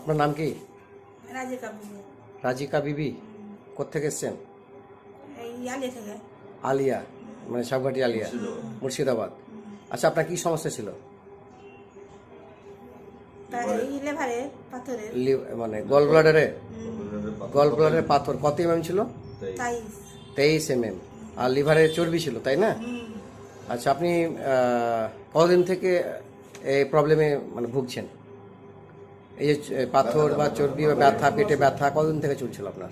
আপনার নাম কি? রাজিকা বিবি। রাজিকা বিবি। কোত্থেকে এসছেন? এই আলিয়া থেকে। আলিয়া, মানে সাবঘাটি আলিয়া, মুর্শিদাবাদ। আচ্ছা, আপনার কি সমস্যা ছিল? তার এই লিভারে পাথরের মানে গল ব্লাডারে পাথর কত এমএম ছিল? 23 এমএম। আর লিভারে চর্বি ছিল, তাই না? আচ্ছা, আপনি কতদিন থেকে এই প্রবলেমে মানে ভুগছেন? এই যে পাথর বা চর্বি বা ব্যথা, পেটে ব্যথা কতদিন থেকে চলছিল আপনার?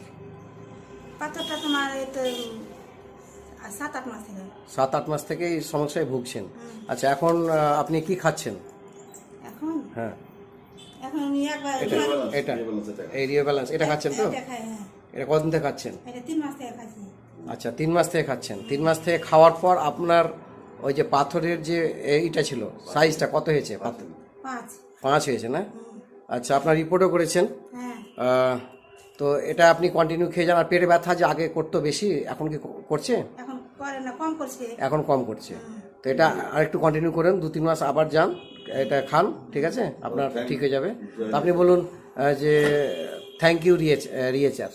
পাথরটা তোমার এই তো 7-8 মাস থেকে। 7-8 মাস থেকে এই সমস্যায় ভুগছেন। আচ্ছা, এখন আপনি কি খাচ্ছেন? এখন হ্যাঁ, এখন আমি একবার এটা এই রিও ব্যালেন্স এটা খাচ্ছেন তো? এটা খাই, হ্যাঁ। এটা কতদিন থেকে খাচ্ছেন? এটা 3 মাস থেকে খাচ্ছি। আচ্ছা, 3 মাস থেকে খাচ্ছেন। 3 মাস থেকে খাওয়ার পর আপনার ওই যে পাথরের যে এইটা ছিল, সাইজটা কত হয়েছে? 5 হয়েছে না? আচ্ছা, আপনার রিপোর্টও করেছেন। হ্যাঁ, তো এটা আপনি কন্টিনিউ খেয়ে যান। আর পেটে ব্যথা যে আগে করতো বেশি, এখন কি করছে? এখন করে না, কম করছে। এখন কম করছে। তো এটা আর একটু কন্টিনিউ করেন, 2-3 মাস আবার যান, এটা খান, ঠিক আছে? আপনার ঠিক হয়ে যাবে। তো আপনি বলুন যে থ্যাংক ইউ রিয়েচার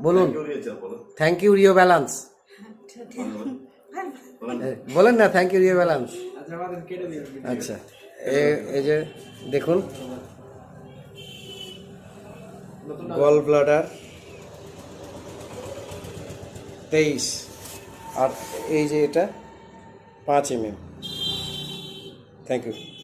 বলুন, থ্যাংক ইউ রিও ব্যালেন্স বলেন না, থ্যাংক ইউ রিও ব্যালেন্স। আচ্ছা, এই যে দেখুন, গল ব্লাডার 23 আর এই যে এটা 5 এমএম। Thank you.